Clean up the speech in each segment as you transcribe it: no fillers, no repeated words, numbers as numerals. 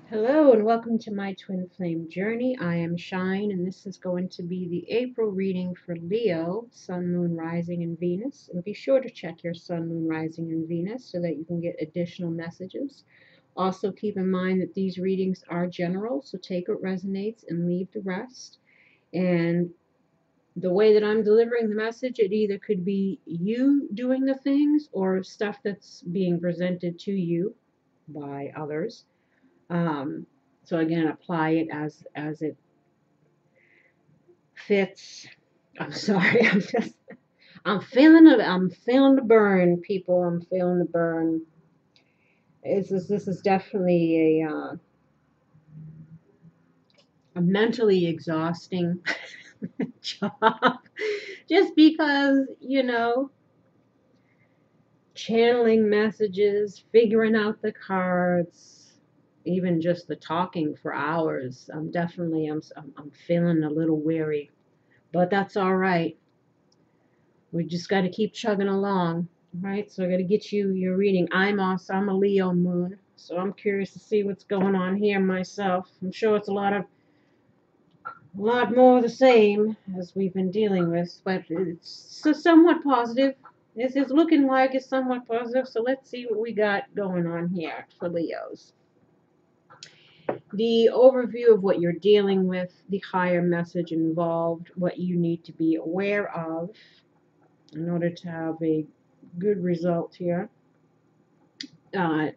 Hello and welcome to my twin flame journey. I am Shine and this is going to be the April reading for Leo, Sun, Moon, Rising, and Venus. And be sure to check your Sun, Moon, Rising, and Venus so that you can get additional messages. Also keep in mind that these readings are general, so take what resonates and leave the rest. And the way that I'm delivering the message, it either could be you doing the things or stuff that's being presented to you by others. Um, so again, apply it as it fits. I'm sorry. I'm feeling the burn, people. I'm feeling the burn. This is definitely a mentally exhausting job. Just because, channeling messages, figuring out the cards, even just the talking for hours. I'm feeling a little weary, but that's all right. We just got to keep chugging along, right? So I got to get you your reading. I'm a Leo moon, so I'm curious to see what's going on here myself. I'm sure it's a lot more of the same as we've been dealing with, but it's somewhat positive. It's looking like it's somewhat positive, so let's see what we got going on here for Leos. The overview of what you're dealing with, the higher message involved, what you need to be aware of in order to have a good result here.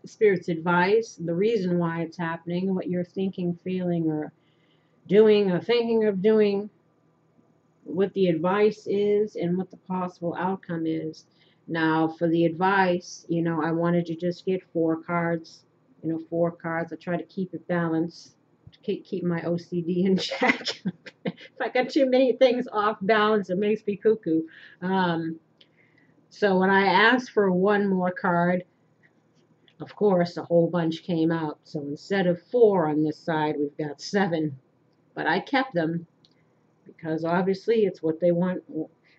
Spirit's advice, the reason why it's happening, what you're thinking, feeling, or doing, or thinking of doing, what the advice is, and what the possible outcome is. Now, for the advice, I wanted to just get 4 cards. 4 cards. I try to keep it balanced, to keep my OCD in check. If I got too many things off balance, it makes me cuckoo. So when I asked for one more card, of course, a whole bunch came out. So instead of 4 on this side, we've got 7. But I kept them because obviously it's what they want.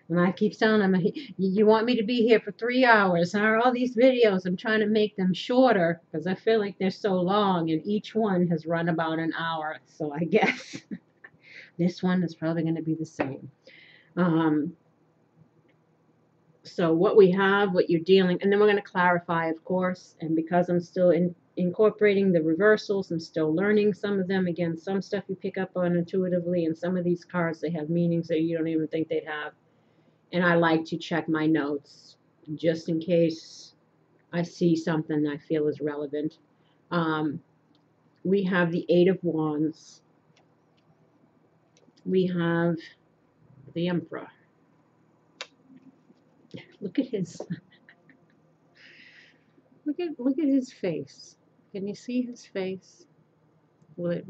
And I keep telling them, you want me to be here for 3 hours, huh? All these videos, I'm trying to make them shorter because I feel like they're so long, and each one has run about an hour. So I guess this one is probably going to be the same. So what we have, what you're dealing, and then we're going to clarify, of course, and because I'm still incorporating the reversals, I'm still learning some of them. Again, some stuff you pick up on intuitively, and some of these cards, they have meanings that you don't even think they'd have. And I like to check my notes just in case I see something I feel is relevant. We have the 8 of Wands. We have the Emperor. Look at his look at his face. Can you see his face? Will it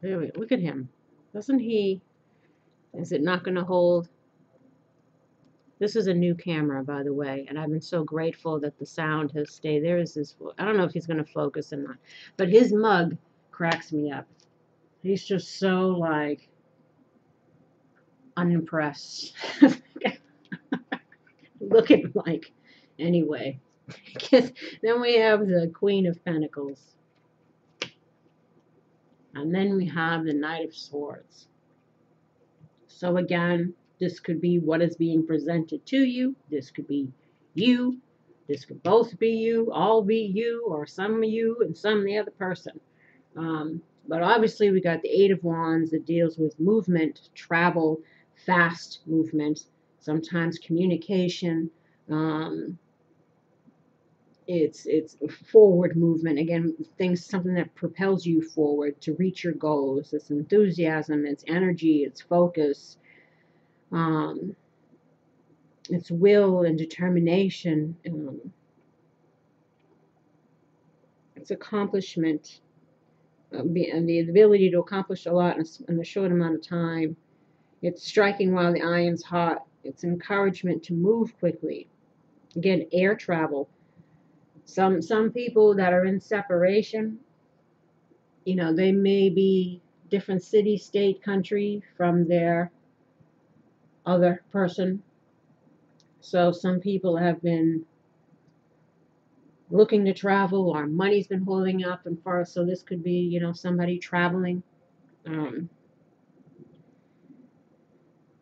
there we go. Look at him. Doesn't he? Is it not going to hold? This is a new camera, by the way, and I've been so grateful that the sound has stayed. There is this, I don't know if he's going to focus or not, but his mug cracks me up. He's just so, like, unimpressed. Looking like. Anyway, then we have the Queen of Pentacles. And then we have the Knight of Swords. So again, this could be what is being presented to you. This could be you. This could both be you, all be you, or some of you and some of the other person. But obviously we got the 8 of Wands that deals with movement, travel, fast movement, sometimes communication. It's forward movement. Again, something that propels you forward to reach your goals. It's enthusiasm, it's energy, it's focus, it's will and determination. It's accomplishment, and the ability to accomplish a lot in a short amount of time. It's striking while the iron's hot. It's encouragement to move quickly. Again, air travel. Some people that are in separation, they may be different city, state, country from their other person. So some people have been looking to travel. Our money's been holding up and far, so this could be, somebody traveling. Um,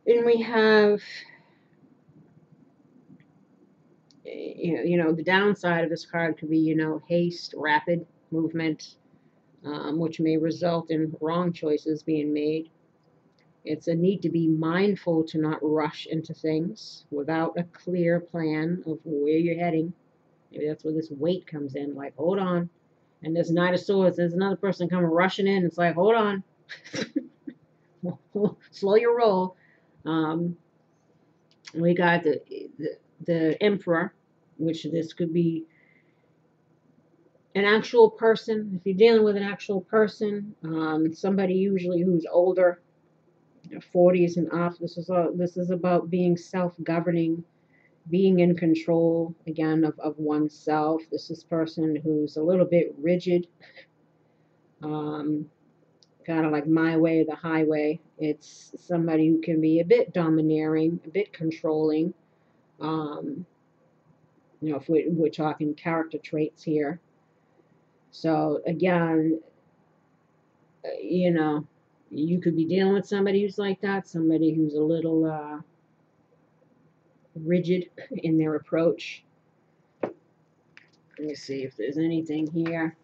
and we have, the downside of this card could be, haste, rapid movement, which may result in wrong choices being made. It's a need to be mindful to not rush into things without a clear plan of where you're heading. Maybe that's where this weight comes in. Like, hold on. And this Knight of Swords, there's another person coming rushing in. It's like, hold on. Slow your roll. Um, we got the Emperor, which this could be an actual person. If you're dealing with an actual person, somebody usually who's older, 40s and up. This is about being self-governing, being in control again of oneself. This is a person who's a little bit rigid, um, kind of like my way or the highway. It's somebody who can be a bit domineering, a bit controlling. Um, if we're talking character traits here. So again, you could be dealing with somebody who's like that, somebody who's a little rigid in their approach. Let me see if there's anything here.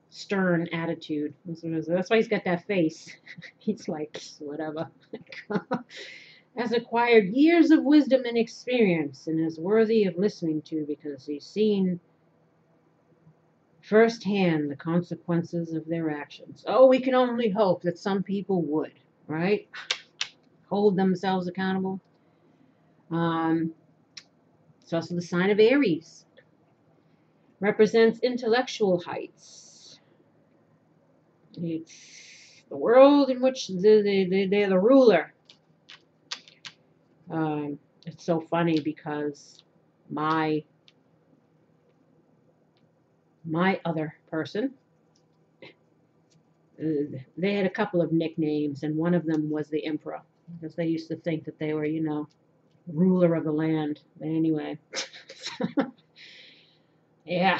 Stern attitude. That's why he's got that face. He's like, whatever. Has acquired years of wisdom and experience and is worthy of listening to because he's seen firsthand the consequences of their actions. Oh, we can only hope that some people would, right? Hold themselves accountable. It's also the sign of Aries. Represents intellectual heights. It's the world in which they're the ruler. It's so funny because my other person, they had a couple of nicknames, and one of them was the Emperor because they used to think that they were, ruler of the land. But anyway, yeah.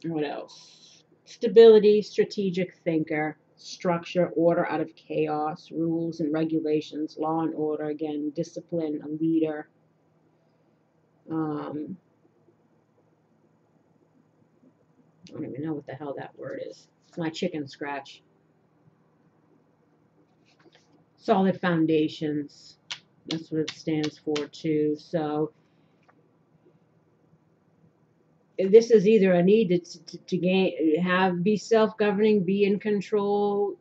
What else? Stability, strategic thinker, structure, order out of chaos, rules and regulations, law and order, again, discipline, a leader. I don't even know what the hell that word is. It's my chicken scratch. Solid foundations. That's what it stands for too. So this is either a need to be self-governing, be in control,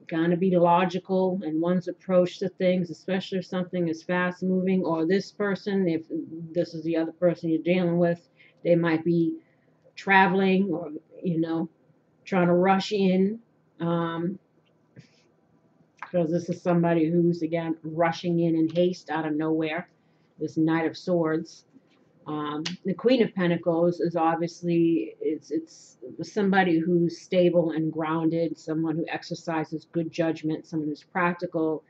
gotta be logical in one's approach to things, especially if something is fast moving, or this person, if this is the other person you're dealing with, they might be traveling or, trying to rush in, because this is somebody who's, again, rushing in haste out of nowhere, this Knight of Swords. The Queen of Pentacles is obviously it's somebody who's stable and grounded, someone who exercises good judgment, someone who's practical,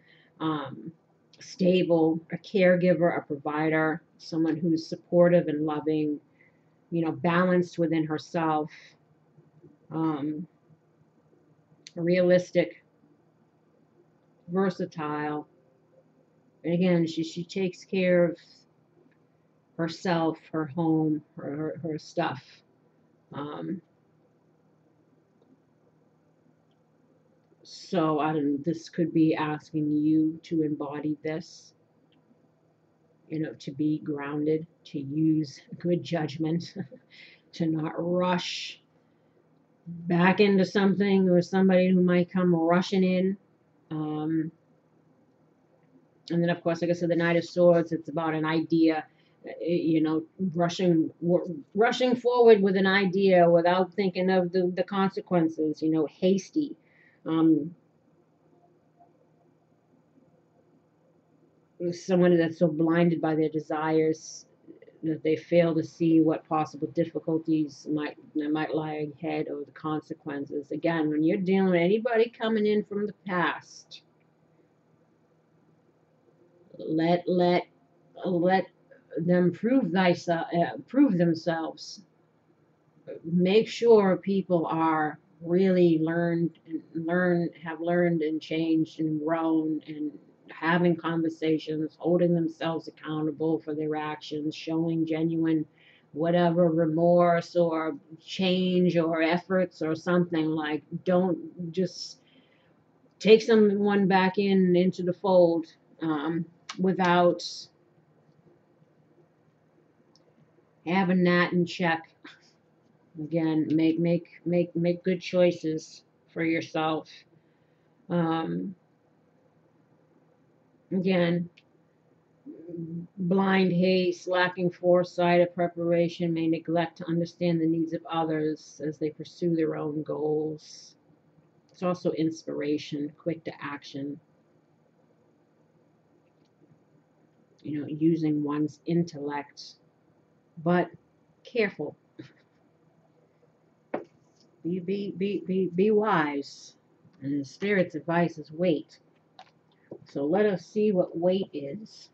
stable, a caregiver, a provider, someone who's supportive and loving, balanced within herself, realistic, versatile. And again, she takes care of herself, her home, her stuff. So this could be asking you to embody this, to be grounded, to use good judgment, to not rush back into something or somebody who might come rushing in. And then, of course, like I said, the Knight of Swords, it's about an idea, rushing forward with an idea without thinking of the consequences, hasty. Someone that's so blinded by their desires, that they fail to see what possible difficulties might lie ahead or the consequences. Again, when you're dealing with anybody coming in from the past, let them prove themselves. Make sure people are really have learned and changed and grown and having conversations, holding themselves accountable for their actions, showing genuine whatever remorse or change or efforts or something. Like, don't just take someone back into the fold without having that in check. Again, make good choices for yourself. Um, Again, blind haste, lacking foresight or preparation may neglect to understand the needs of others as they pursue their own goals. It's also inspiration, quick to action, using one's intellect, but careful. Be wise. And the Spirit's advice is wait. So let us see what wait is.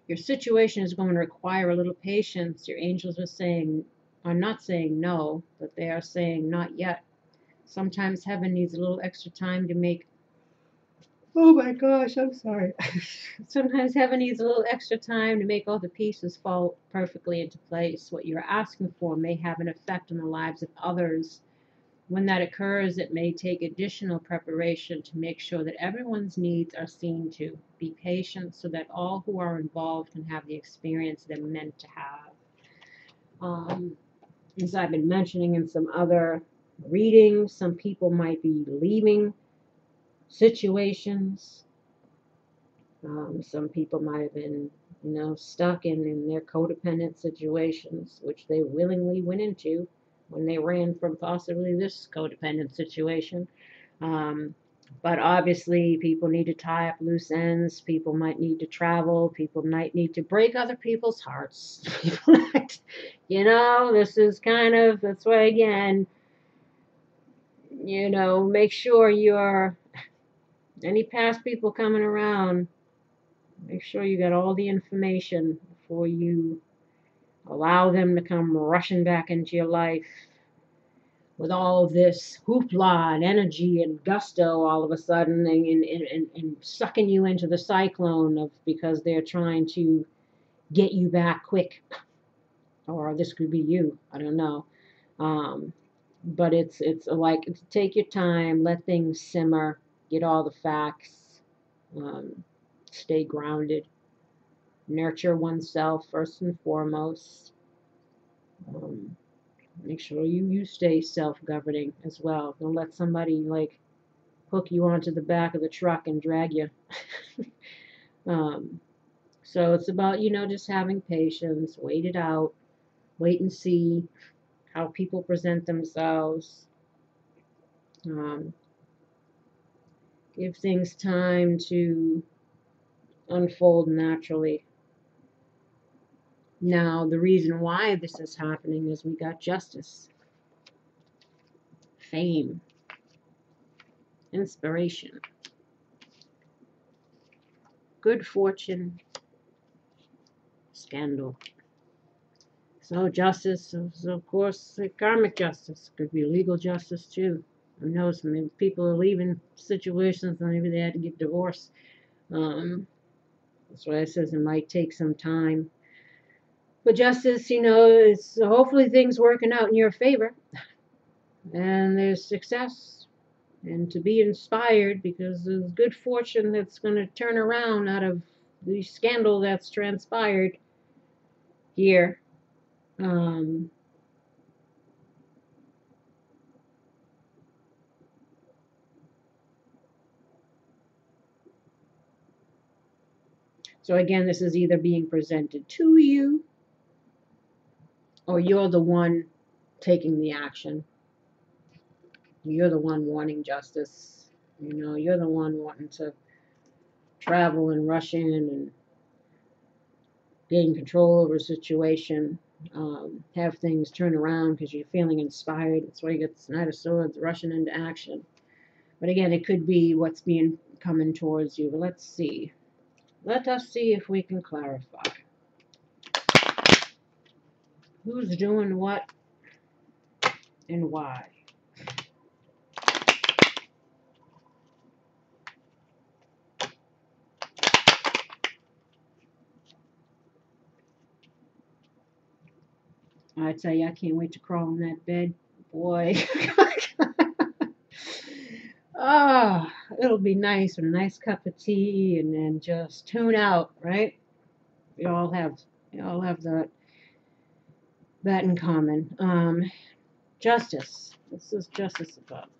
Your situation is going to require a little patience. Your angels are not saying no, but they are saying not yet. Sometimes heaven needs a little extra time to make. Oh my gosh, I'm sorry. Sometimes heaven needs a little extra time to make all the pieces fall perfectly into place. What you're asking for may have an effect on the lives of others. When that occurs, it may take additional preparation to make sure that everyone's needs are seen to. Be patient so that all who are involved can have the experience they're meant to have. As I've been mentioning in some other readings, some people might be leaving situations. Some people might have been, stuck in their codependent situations, which they willingly went into when they ran from possibly this codependent situation. But obviously, people need to tie up loose ends. People might need to travel. People might need to break other people's hearts. This is that's why, again, make sure any past people coming around, make sure you got all the information before you allow them to come rushing back into your life with all this hoopla and energy and gusto all of a sudden and sucking you into the cyclone because they're trying to get you back quick. Or this could be you. I don't know. But it's like, take your time, let things simmer, get all the facts, stay grounded, nurture oneself first and foremost. Make sure you stay self-governing as well. Don't let somebody hook you onto the back of the truck and drag you. So it's about, just having patience, wait it out, wait and see how people present themselves. Give things time to unfold naturally. Now, the reason why this is happening is we got justice, fame, inspiration, good fortune, scandal. So justice is, of course, karmic justice. Could be legal justice, too. Who knows? Maybe people are leaving situations and maybe they had to get divorced. That's why it says it might take some time. But justice, is hopefully things working out in your favor. And there's success. And to be inspired, because there's good fortune that's going to turn around out of the scandal that's transpired here. So again, this is either being presented to you or you're the one taking the action. You're the one wanting justice. You're the one wanting to travel and rush in and gain control over a situation, have things turn around because you're feeling inspired. That's why you get the Knight of Swords rushing into action. But again, it could be what's being coming towards you. But let's see. Let us see if we can clarify. Who's doing what and why? I tell you, I can't wait to crawl in that bed. Boy. Ah, it'll be nice with a nice cup of tea and then just tune out, right? We all have that in common. Justice. What's this justice about?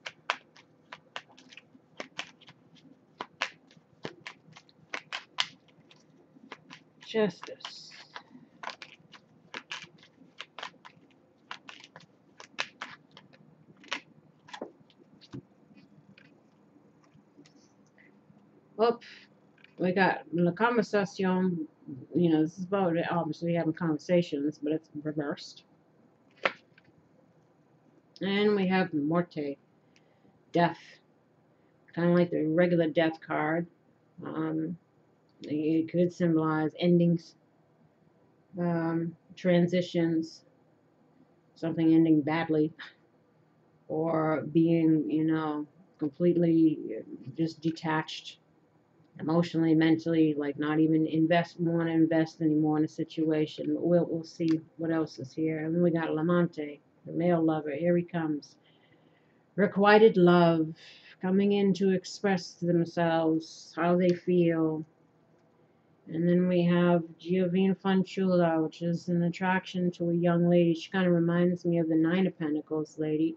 Justice. Oh, we got la conversación. You know, this is about obviously having conversations, but it's reversed. And we have morte, death, kind of like the regular death card. It could symbolize endings, transitions, something ending badly, or being, completely just detached emotionally, mentally, like not even want to invest anymore in a situation. But we'll see what else is here. And then we got Lamante, the male lover. Here he comes. Requited love, coming in to express to themselves how they feel. And then we have Giovine Fanciulla, which is an attraction to a young lady. She kind of reminds me of the Nine of Pentacles lady.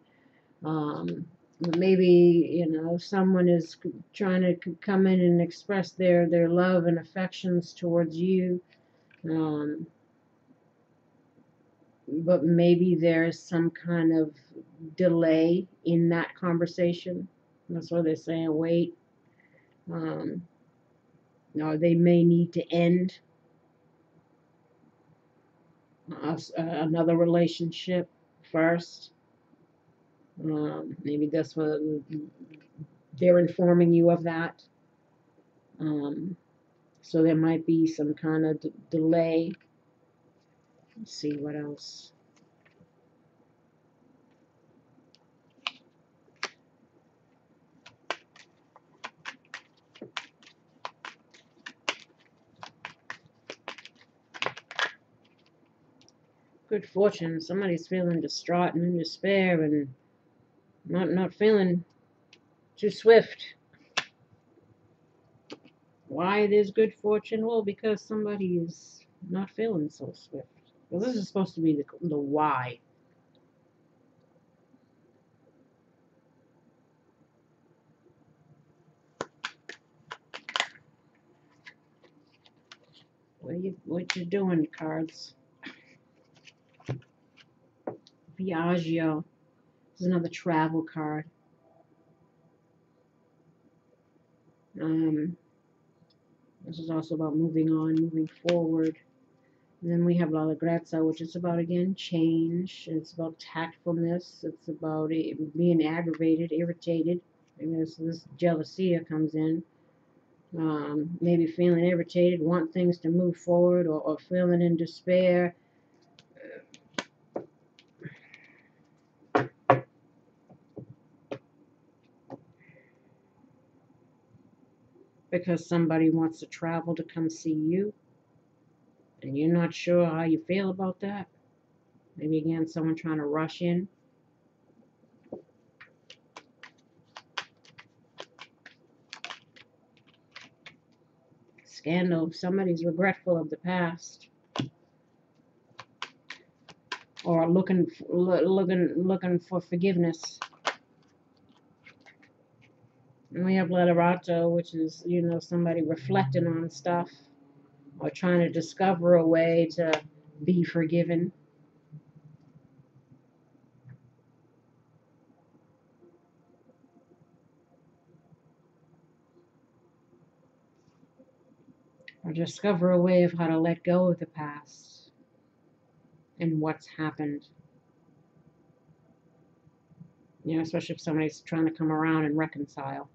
Maybe, someone is trying to come in and express their love and affections towards you. But maybe there's some kind of delay in that conversation. That's why they're saying wait. Or they may need to end another relationship first. Maybe this one, they're informing you of that. So there might be some kind of delay. Let's see what else. Good fortune. Somebody's feeling distraught and in despair and not feeling too swift. Why there's good fortune? Well, because somebody is not feeling so swift. Well, this is supposed to be the why. What you doing, cards? Viaggio. This is another travel card. This is also about moving on, moving forward. And then we have La Legrazza, which is about, again, change. It's about tactfulness. It's about being aggravated, irritated. And this jealousy comes in. Maybe feeling irritated, want things to move forward, or feeling in despair. Because somebody wants to travel to come see you. And you're not sure how you feel about that. Maybe, again, someone trying to rush in. Scandal. Somebody's regretful of the past. Or looking for forgiveness. And we have Literato, which is, somebody reflecting on stuff or trying to discover a way to be forgiven. or discover a way of how to let go of the past and what's happened. You know, especially if somebody's trying to come around and reconcile.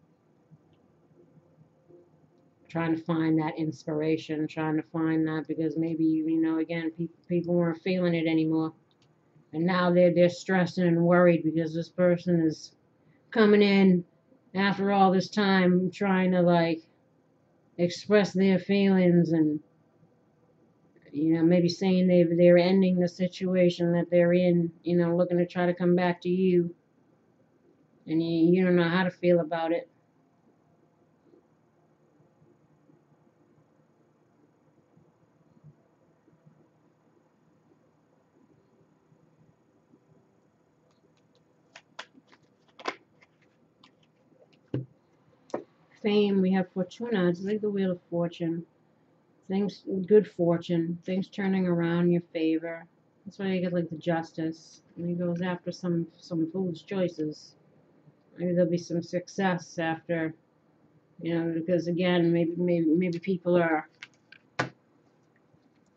Trying to find that inspiration, trying to find that because maybe, you know, again, people weren't feeling it anymore. And now they're stressing and worried because this person is coming in after all this time trying to like express their feelings and, you know, maybe saying they're ending the situation that they're in, you know, looking to try to come back to you, and you don't know how to feel about it. Fame, we have Fortuna. It's like the Wheel of Fortune. Things, good fortune, things turning around in your favor. That's why you get like the Justice. And he goes after some foolish choices. Maybe there'll be some success after, you know, because again, maybe people are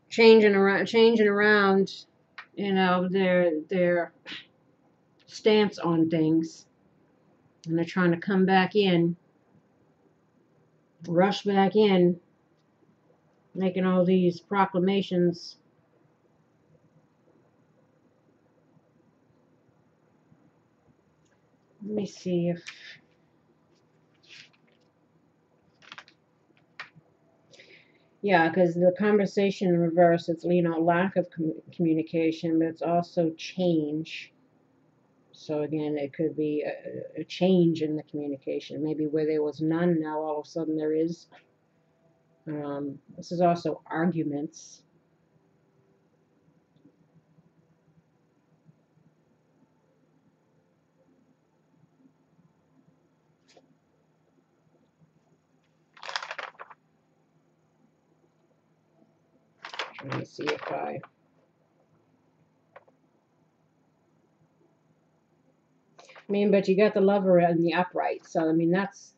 changing around, you know, their stance on things, and they're trying to come back in, rush back in, making all these proclamations. Let me see if, yeah, because the conversation in reverse, it's, you know, lack of communication, but it's also change. So again, it could be a change in the communication. Maybe where there was none, now all of a sudden there is. This is also arguments. Trying to see if I mean, but you got the Lover in the upright, so I mean that's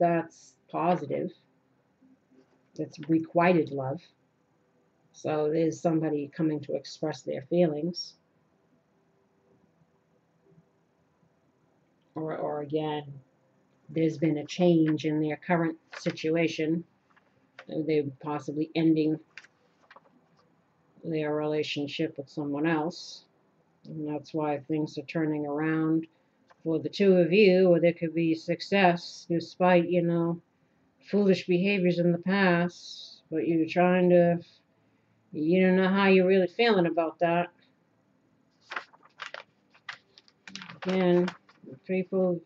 positive. That's requited love. So there's somebody coming to express their feelings, or again, there's been a change in their current situation. They're possibly ending their relationship with someone else, and that's why things are turning around for the two of you, or there could be success despite, you know, foolish behaviors in the past, but you're trying to, you don't know how you're really feeling about that. Again, people,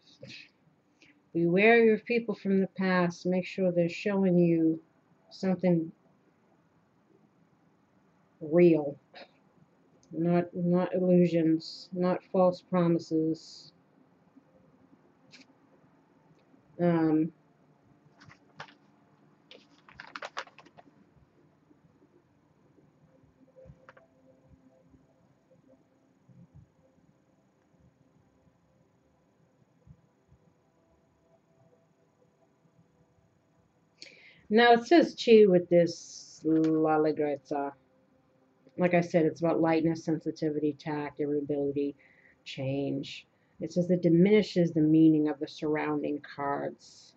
beware of people from the past. Make sure they're showing you something real, not illusions, not false promises. Um, Now it says too with this Laligreza, like I said, it's about lightness, sensitivity, tact, irritability, change. It says it diminishes the meaning of the surrounding cards.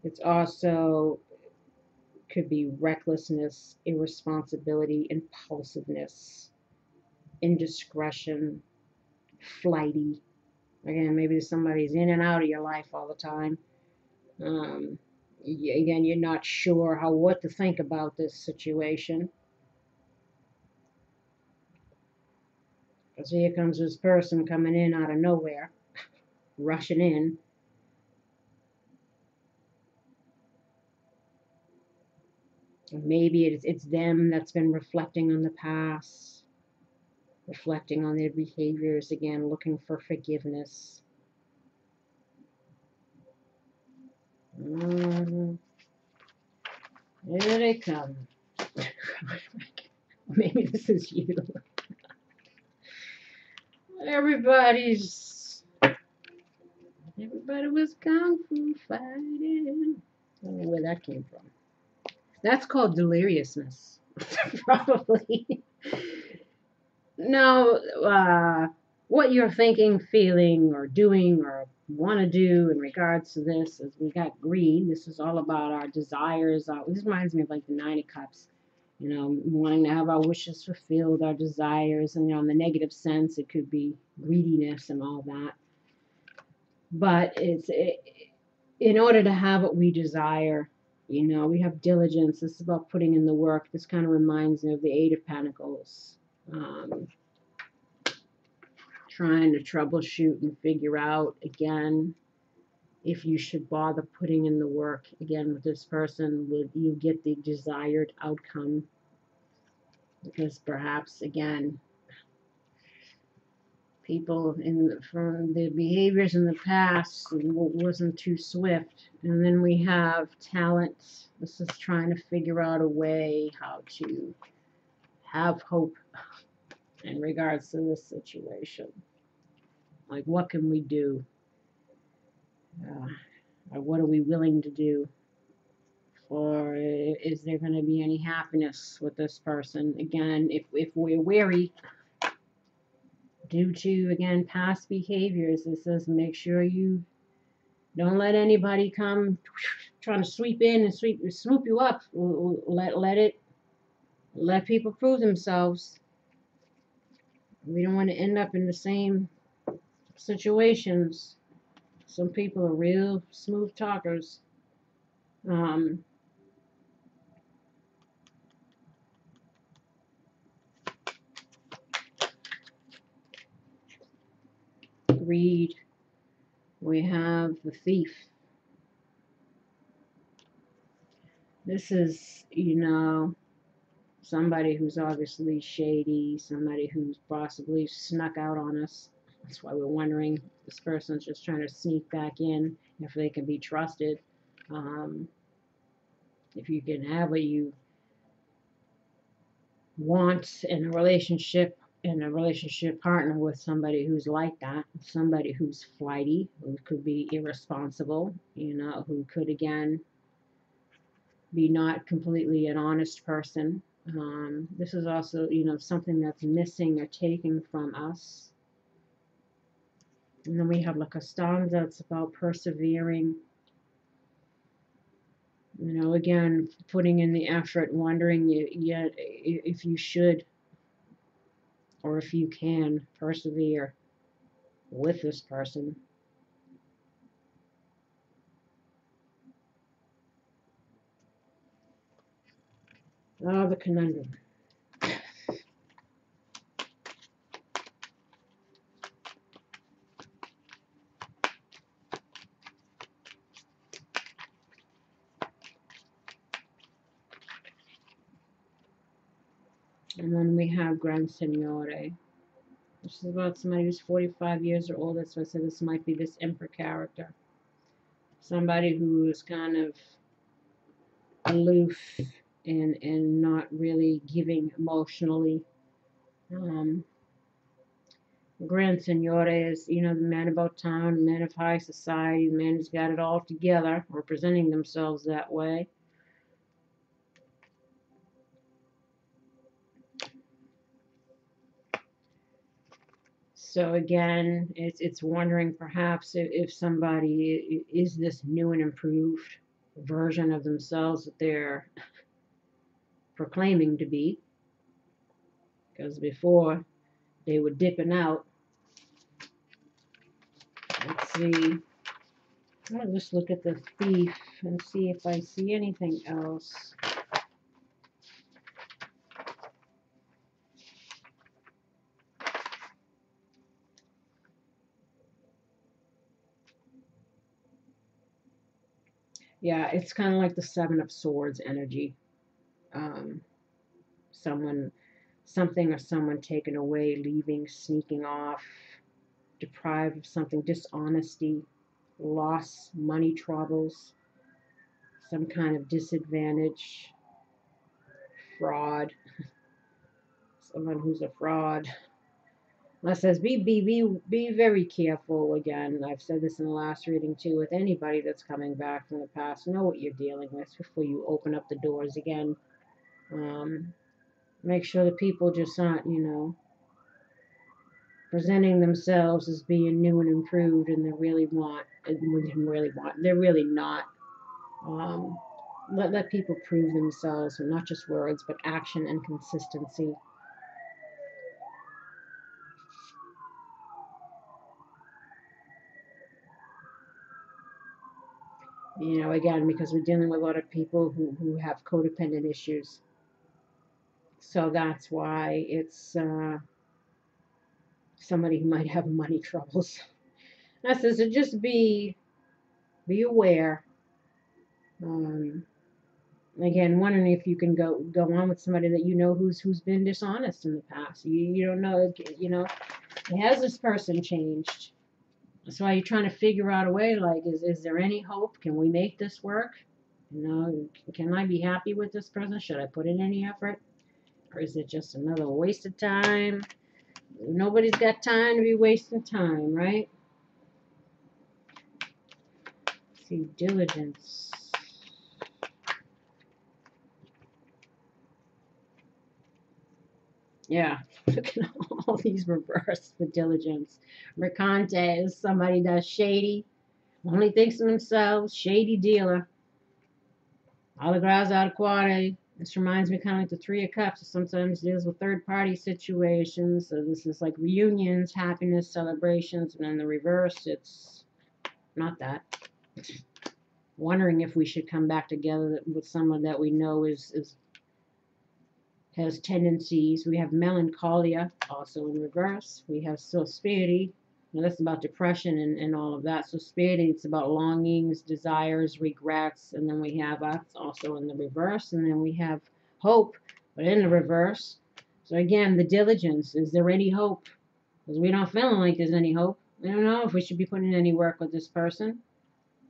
It's also could be recklessness, irresponsibility, impulsiveness, indiscretion, flighty. Again, maybe somebody's in and out of your life all the time. Um, Again, you're not sure what to think about this situation. So here comes this person coming in out of nowhere, rushing in. Maybe it's them that's been reflecting on the past, reflecting on their behaviors again, looking for forgiveness. Here they come. Maybe this is you. Everybody was kung fu fighting. I don't know where that came from. That's called deliriousness, probably. Now, what you're thinking, feeling, or doing, or want to do in regards to this is we got greed. This is all about our desires. This reminds me of like the Nine of Cups. You know, wanting to have our wishes fulfilled, our desires, and in the negative sense, it could be greediness and all that. But in order to have what we desire, we have diligence. This is about putting in the work. This kind of reminds me of the Eight of Pentacles. Um, Trying to troubleshoot and figure out again if you should bother putting in the work again with this person. Would you get the desired outcome? Because perhaps again, people from the behaviors in the past wasn't too swift. And then we have talent. This is trying to figure out a way how to have hope in regards to this situation. Like, what can we do? Or what are we willing to do? Or is there going to be any happiness with this person? Again, if we're wary due to, again, past behaviors, it says make sure you don't let anybody come trying to sweep in and swoop you up. Let people prove themselves. We don't want to end up in the same situations. Some people are real smooth talkers. Greed. We have the thief. This is, somebody who's obviously shady, somebody who's possibly snuck out on us. That's why we're wondering this person's just trying to sneak back in, if they can be trusted. If you can have what you want in a relationship partner with somebody who's like that, somebody who's flighty, who could be irresponsible, who could again be not completely an honest person. This is also, something that's missing or taken from us. And then we have like a stanza that's about persevering. Again, putting in the effort, wondering yet if you should or if you can persevere with this person. Oh, the conundrum. And then we have Gran Signore. This is about somebody who's 45 years or older, so I said this might be this Emperor character. Somebody who is kind of aloof and not really giving emotionally. Gran Signore is, the man about town, the man of high society, the man who's got it all together, representing themselves that way. So again, it's wondering perhaps if somebody is this new and improved version of themselves that they're proclaiming to be. Because before they were dipping out. Let's see. I'll just look at the thief and see if I see anything else. Yeah, it's kind of like the Seven of Swords energy. Something or someone taken away, leaving, sneaking off, deprived of something, dishonesty, loss, money troubles, some kind of disadvantage, fraud, someone who's a fraud. That says be very careful. Again, I've said this in the last reading too. With anybody that's coming back from the past, know what you're dealing with before you open up the doors again. Um, Make sure the people just aren't, presenting themselves as being new and improved, and they're really not. Um, let people prove themselves, and not just words, but action and consistency. Again, because we're dealing with a lot of people who have codependent issues. So that's why it's somebody who might have money troubles. That says to just be aware. Um, Again, wondering if you can go on with somebody that who's been dishonest in the past. You don't know, has this person changed? That's why you're trying to figure out a way. Like, is there any hope? Can we make this work? Can I be happy with this person? Should I put in any effort, or is it just another waste of time? Nobody's got time to be wasting time, right? Let's see, diligence. Yeah, look at all these reversed with diligence. Mercante is somebody that's shady, only thinks of themselves, shady dealer. Allegra's out of quade. This reminds me kind of like the Three of Cups. It sometimes deals with third party situations. So this is like reunions, happiness, celebrations, and in the reverse, it's not that. Wondering if we should come back together with someone that we know is has tendencies. We have melancholia, also in reverse. We have suspicion. That's about depression and all of that. Suspicion, it's about longings, desires, regrets. And then we have us also in the reverse. And then we have hope, but in the reverse. So again, the diligence. Is there any hope? Because we don't feel like there's any hope. We don't know if we should be putting in any work with this person.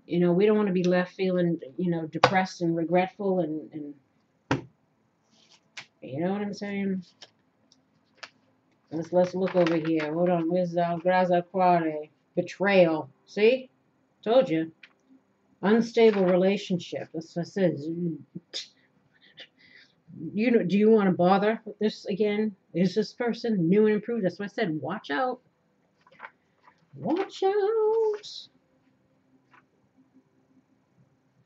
We don't want to be left feeling, depressed and regretful and you know what I'm saying? Let's look over here. Hold on. Where's Graza Quare? Betrayal. See? Told you. Unstable relationship. That's what it says. Do you want to bother with this again? Is this person new and improved? That's what I said. Watch out. Watch out.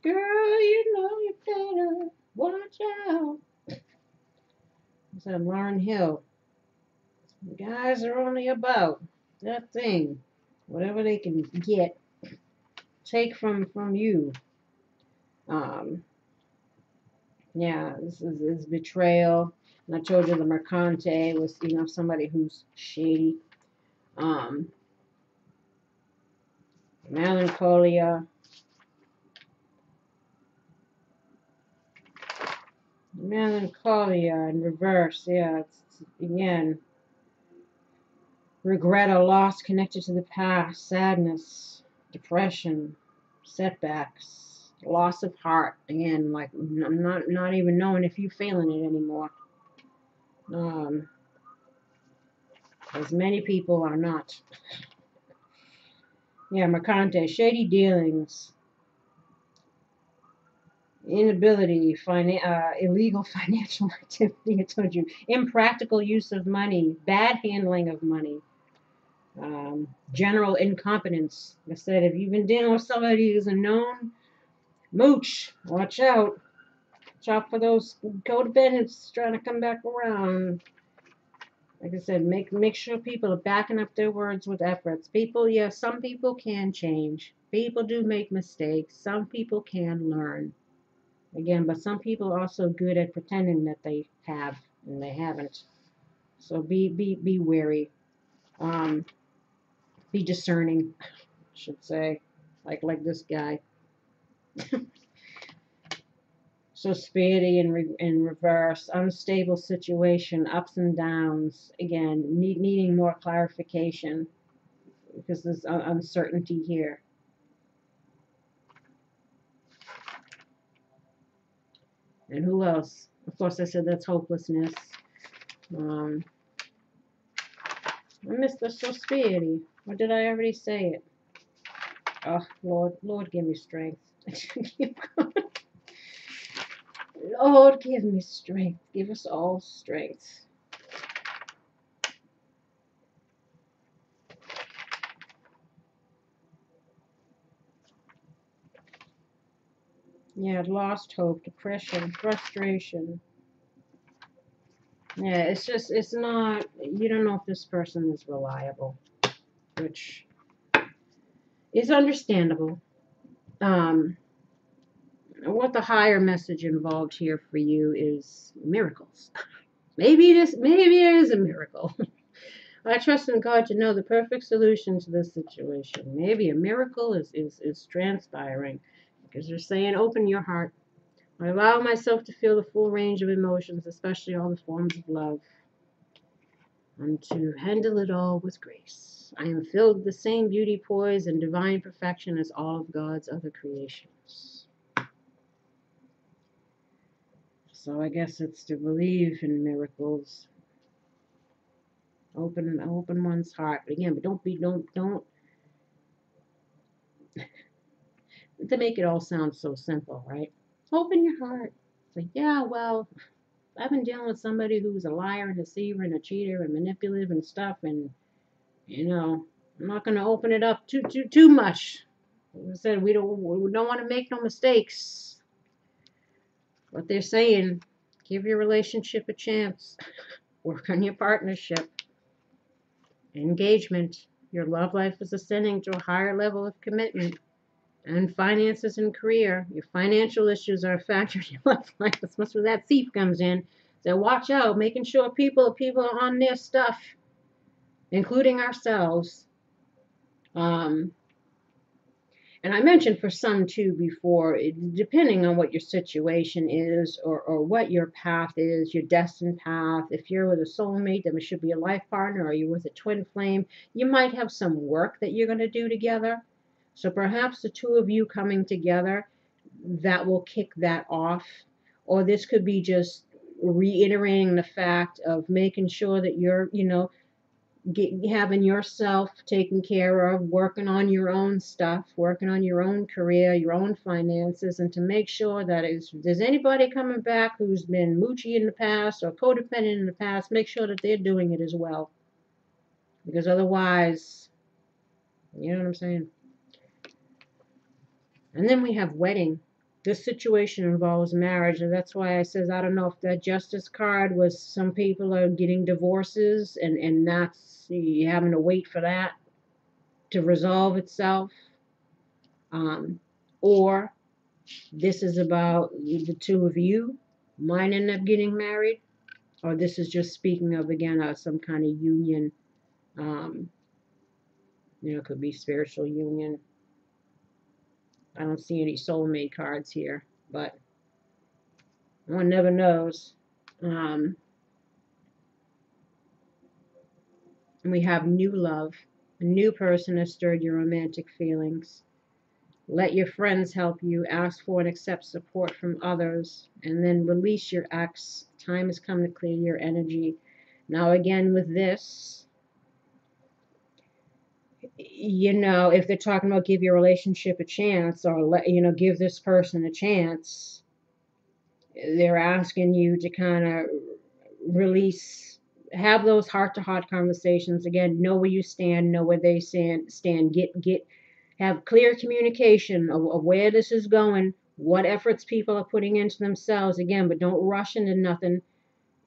Girl, you better watch out. I said Lauren Hill. Guys are only about that thing. Whatever they can get, take from you. Um, yeah, this is betrayal. And I told you the Mercante was, somebody who's shady. Um, Melancholia. Melancholia in reverse. Yeah, it's again regret or loss connected to the past, sadness, depression, setbacks, loss of heart. Again, like I'm not even knowing if you're feeling it anymore. Um, as many people are not. Yeah, Mercante, shady dealings, inability, illegal financial activity. I told you, impractical use of money, bad handling of money. General incompetence. Like I said, if you've been dealing with somebody who's a known mooch, watch out. Watch out for those codependents trying to come back around. Like I said, make sure people are backing up their words with efforts. People, yes, some people can change. People do make mistakes. Some people can learn. Again, but some people are also good at pretending that they have and they haven't. So be wary. Um, be discerning, I should say. Like this guy. So spirity in reverse, unstable situation, ups and downs. Again, needing more clarification because there's uncertainty here. And who else? Of course, I said that's hopelessness. Um, Mr. Suspiri. Or did I already say it? Oh, Lord, give me strength. Lord, give me strength. Give us all strength. Yeah, lost hope, depression, frustration. Yeah, it's not, you don't know if this person is reliable, which is understandable. Um, what the higher message involved here for you is miracles. Maybe it is a miracle. I trust in God to know the perfect solution to this situation. Maybe a miracle is transpiring because they're saying, open your heart. I allow myself to feel the full range of emotions, especially all the forms of love, and to handle it all with grace. I am filled with the same beauty, poise, and divine perfection as all of God's other creations. So I guess it's to believe in miracles. Open one's heart. But again, but don't to make it all sound so simple, right? Open your heart. It's like, yeah, well, I've been dealing with somebody who's a liar and deceiver and a cheater and manipulative and stuff, and I'm not going to open it up too much. Like I said, we don't want to make no mistakes. What they're saying, give your relationship a chance. Work on your partnership, engagement. Your love life is ascending to a higher level of commitment. And finances and career. Your financial issues are a factor in your life. That's where that thief comes in. So watch out, making sure people are on their stuff, including ourselves. And I mentioned for some too before, depending on what your situation is or what your path is, your destined path. If you're with a soulmate, then it should be a life partner, or you're with a twin flame, you might have some work that you're going to do together. So perhaps the two of you coming together, that will kick that off. Or this could be just reiterating the fact of making sure that you're, having yourself taken care of, working on your own stuff, working on your own career, your own finances, and to make sure that if there's anybody coming back who's been moochy in the past or codependent in the past, make sure that they're doing it as well. Because otherwise, you know what I'm saying? And then we have wedding. This situation involves marriage, and that's why I says I don't know if that justice card was some people are getting divorces and that's you having to wait for that to resolve itself, or this is about the two of you might end up getting married, or this is just speaking of again some kind of union. It could be spiritual union. I don't see any soulmate cards here, but one never knows. And we have new love. A new person has stirred your romantic feelings. Let your friends help you. Ask for and accept support from others. And then release your ex. Time has come to clear your energy. Now, again, with this, if they're talking about give your relationship a chance or give this person a chance, they're asking you to kind of release, have those heart-to-heart conversations. Again, know where you stand, know where they stand. Have clear communication of where this is going, what efforts people are putting into themselves. Again, but don't rush into nothing,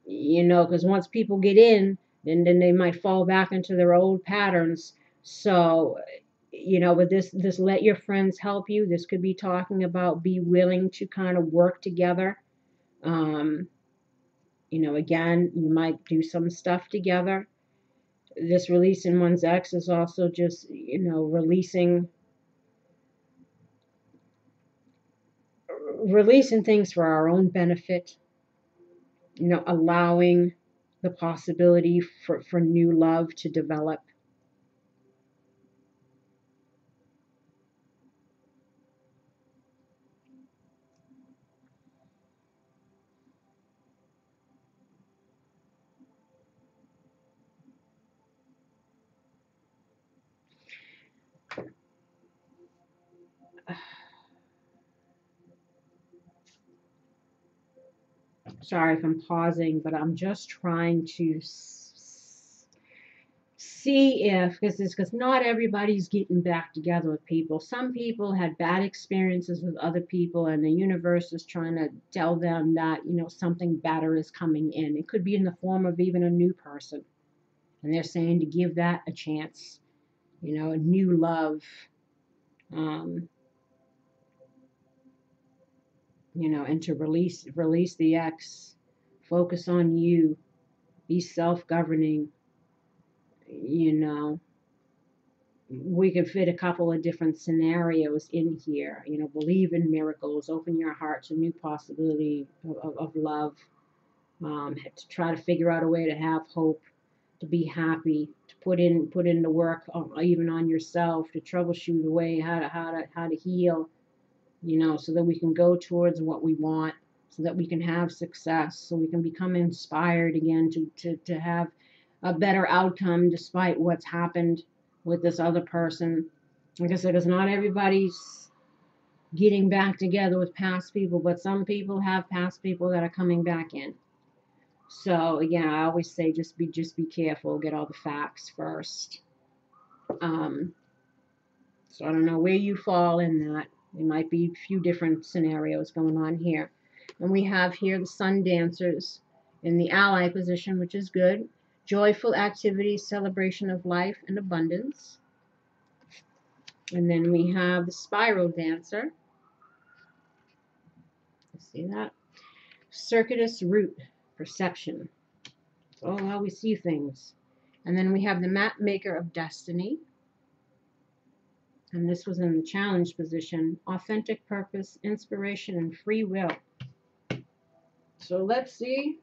because once people get in, then they might fall back into their old patterns. So, with this let your friends help you. This could be talking about be willing to kind of work together. Again, you might do some stuff together. This releasing one's ex is also just, releasing things for our own benefit, allowing the possibility for new love to develop. Sorry if I'm pausing, but I'm just trying to see if, because not everybody's getting back together with people. Some people had bad experiences with other people, and the universe is trying to tell them that, something better is coming in. It could be in the form of even a new person, and they're saying to give that a chance, a new love, um, and to release the ex, focus on you, be self-governing, you know. We could fit a couple of different scenarios in here. Believe in miracles, open your heart to new possibility of love, to try to figure out a way to have hope, to be happy, to put in the work, even on yourself, to troubleshoot a way how to heal, so that we can go towards what we want, so that we can have success, so we can become inspired again to have a better outcome despite what's happened with this other person. Like I said, because not everybody's getting back together with past people, but some people have past people that are coming back in. So again, I always say just be careful, get all the facts first. Um, so I don't know where you fall in that. There might be a few different scenarios going on here. And we have here the sun dancers in the ally position, which is good. Joyful activity, celebration of life and abundance. And then we have the spiral dancer. See that? Circuitous root, perception. Oh, how we see things. And then we have the map maker of destiny. And this was in the challenge position. Authentic purpose, inspiration, and free will. So let's see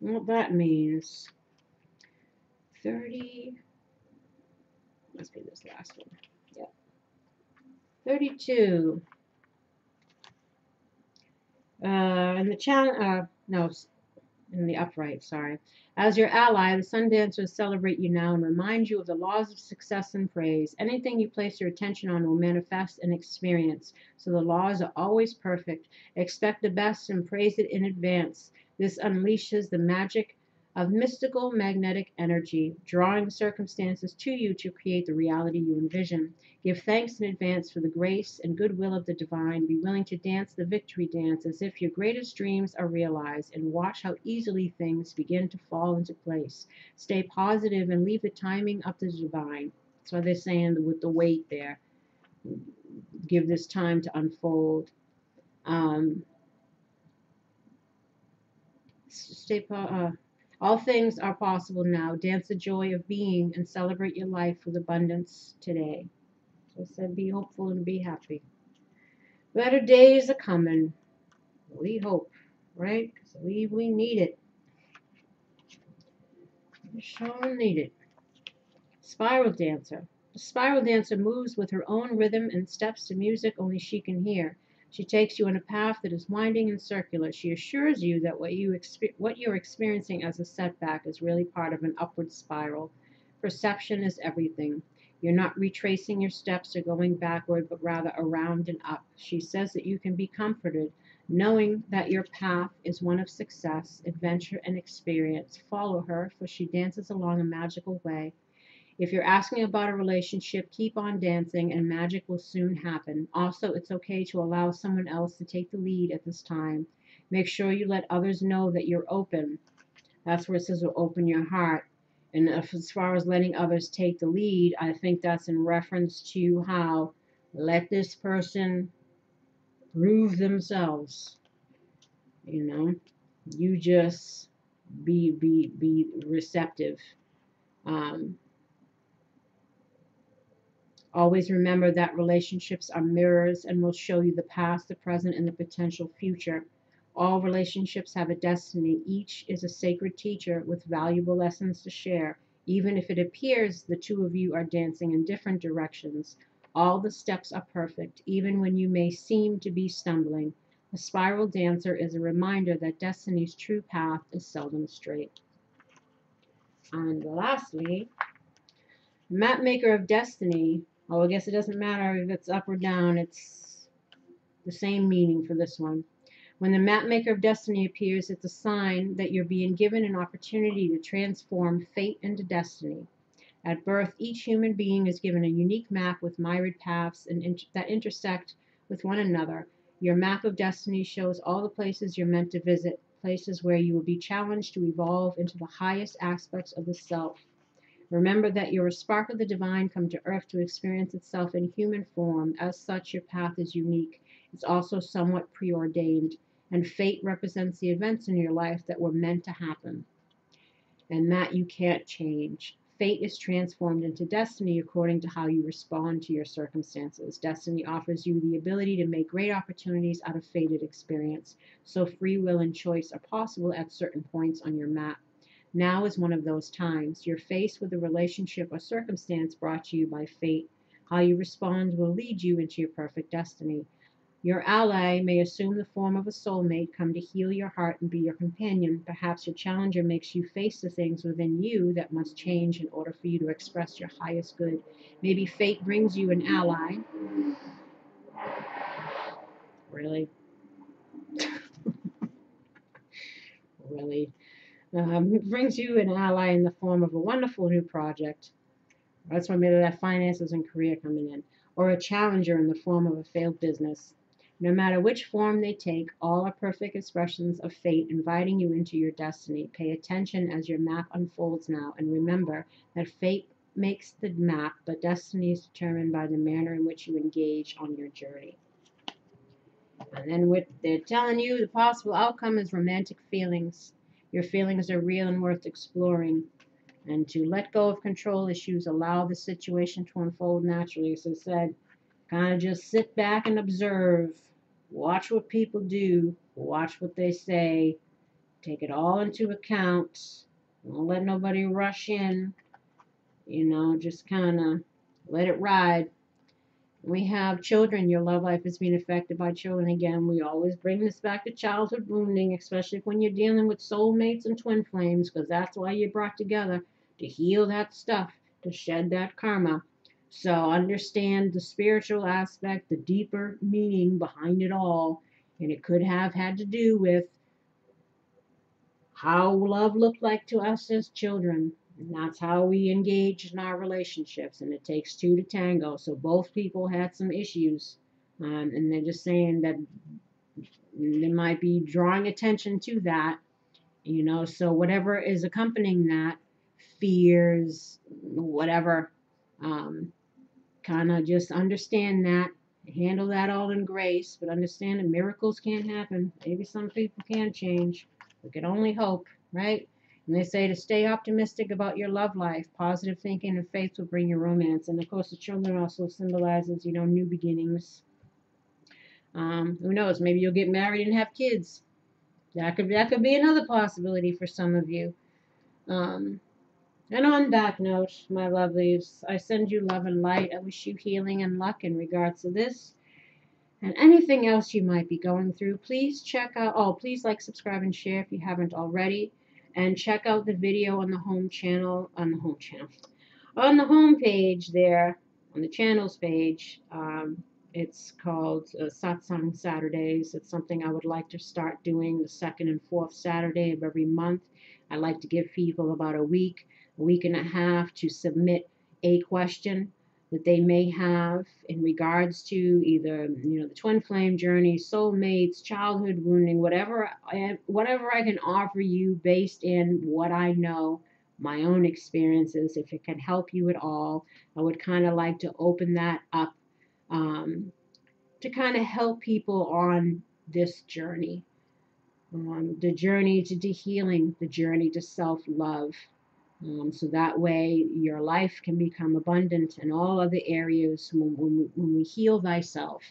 what that means. 30. Must be this last one. Yep. 32. In the challenge, no, in the upright, sorry. As your ally, the sun dancers celebrate you now and remind you of the laws of success and praise. Anything you place your attention on will manifest and experience. So the laws are always perfect. Expect the best and praise it in advance. This unleashes the magic of mystical magnetic energy, drawing circumstances to you to create the reality you envision. Give thanks in advance for the grace and goodwill of the divine. Be willing to dance the victory dance as if your greatest dreams are realized, and watch how easily things begin to fall into place. Stay positive and leave the timing up to the divine. That's why they're saying with the weight there. Give this time to unfold. All things are possible now. Dance the joy of being and celebrate your life with abundance today. So I said, be hopeful and be happy. Better days are coming. We hope, right? Because we need it. We sure need it. Spiral dancer. The spiral dancer moves with her own rhythm and steps to music only she can hear. She takes you on a path that is winding and circular. She assures you that what you're experiencing as a setback is really part of an upward spiral. Perception is everything. You're not retracing your steps or going backward, but rather around and up. She says that you can be comforted, knowing that your path is one of success, adventure, and experience. Follow her, for she dances along a magical way. If you're asking about a relationship, keep on dancing and magic will soon happen. Also, it's okay to allow someone else to take the lead at this time. Make sure you let others know that you're open. That's where it says open your heart. And as far as letting others take the lead, I think that's in reference to how let this person prove themselves. You just be receptive. Always remember that relationships are mirrors and will show you the past, the present, and the potential future. All relationships have a destiny. Each is a sacred teacher with valuable lessons to share. Even if it appears the two of you are dancing in different directions, all the steps are perfect, even when you may seem to be stumbling. A spiral dancer is a reminder that destiny's true path is seldom straight. And lastly, map maker of destiny. Oh, I guess it doesn't matter if it's up or down. It's the same meaning for this one. When the mapmaker of destiny appears, it's a sign that you're being given an opportunity to transform fate into destiny. At birth, each human being is given a unique map with myriad paths that intersect with one another. Your map of destiny shows all the places you're meant to visit, places where you will be challenged to evolve into the highest aspects of the self. Remember that you're a spark of the divine come to earth to experience itself in human form. As such, your path is unique. It's also somewhat preordained, and fate represents the events in your life that were meant to happen, and that you can't change. Fate is transformed into destiny according to how you respond to your circumstances. Destiny offers you the ability to make great opportunities out of fated experience, so free will and choice are possible at certain points on your map. Now is one of those times. You're faced with a relationship or circumstance brought to you by fate. How you respond will lead you into your perfect destiny. Your ally may assume the form of a soulmate, come to heal your heart and be your companion. Perhaps your challenger makes you face the things within you that must change in order for you to express your highest good. Maybe fate brings you an ally. Really? Really? Brings you an ally in the form of a wonderful new project. That's why maybe that finances and career coming in. Or a challenger in the form of a failed business. No matter which form they take, all are perfect expressions of fate inviting you into your destiny. Pay attention as your map unfolds now, and remember that fate makes the map, but destiny is determined by the manner in which you engage on your journey. And then they're telling you the possible outcome is romantic feelings. Your feelings are real and worth exploring. And to let go of control issues, allow the situation to unfold naturally. As I said, kind of just sit back and observe. Watch what people do. Watch what they say. Take it all into account. Don't let nobody rush in. Just kind of let it ride. We have children. Your love life is being affected by children. Again, we always bring this back to childhood wounding, especially when you're dealing with soulmates and twin flames, because that's why you're brought together, to heal that stuff, to shed that karma. So understand the spiritual aspect, the deeper meaning behind it all. And it could have had to do with how love looked like to us as children. And that's how we engage in our relationships. And it takes two to tango. So both people had some issues. And they're just saying that they might be drawing attention to that. So whatever is accompanying that, fears, whatever, kind of just understand that, handle that all in grace, but understand that miracles can't happen. Maybe some people can change. We can only hope, right? And they say to stay optimistic about your love life. Positive thinking and faith will bring you romance. And of course, the children also symbolizes, new beginnings. Who knows? Maybe you'll get married and have kids. That could be another possibility for some of you. And on that note, my lovelies, I send you love and light. I wish you healing and luck in regards to this and anything else you might be going through. Please please like, subscribe, and share if you haven't already. And check out the video on the home page there, on the channels page. It's called Satsang Saturdays. It's something I would like to start doing the second and fourth Saturday of every month. I like to give people about a week and a half to submit a question that they may have in regards to either, the twin flame journey, soulmates, childhood wounding, whatever I can offer you based in what I know, my own experiences. If it can help you at all, I would kind of like to open that up to kind of help people on this journey. The journey to healing, the journey to self-love. So that way your life can become abundant in all other areas when we heal thyself.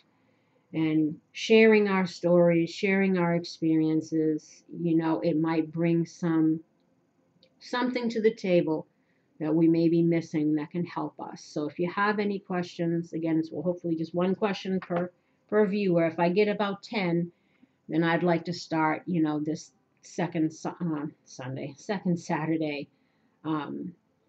And sharing our stories, sharing our experiences, it might bring something to the table that we may be missing that can help us. So if you have any questions, again, it's hopefully just one question per viewer. If I get about 10, then I'd like to start, this second Saturday,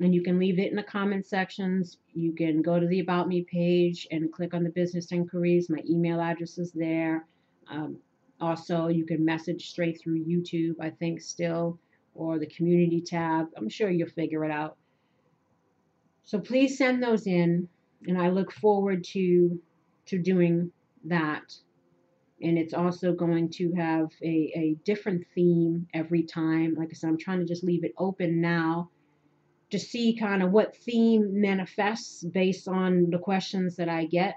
And you can leave it in the comment sections. You can go to the About Me page and click on the business inquiries. My email address is there. Um, Also, you can message straight through YouTube, I think, still, or the community tab. I'm sure you'll figure it out. So please send those in, and I look forward to doing that. And it's also going to have a different theme every time. Like I said, I'm trying to just leave it open now to see kind of what theme manifests based on the questions that I get.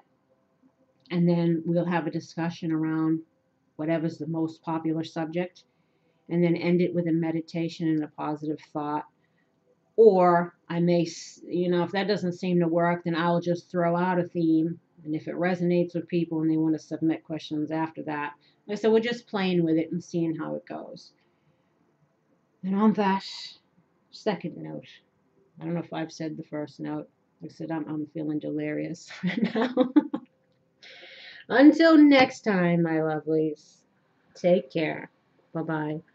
And then we'll have a discussion around whatever's the most popular subject, and then end it with a meditation and a positive thought. Or I may, if that doesn't seem to work, then I'll just throw out a theme. And if it resonates with people and they want to submit questions after that, like I said, we're just playing with it and seeing how it goes. And on that second note, I don't know if I've said the first note. Like I said, I'm feeling delirious right now. Until next time, my lovelies, take care. Bye bye.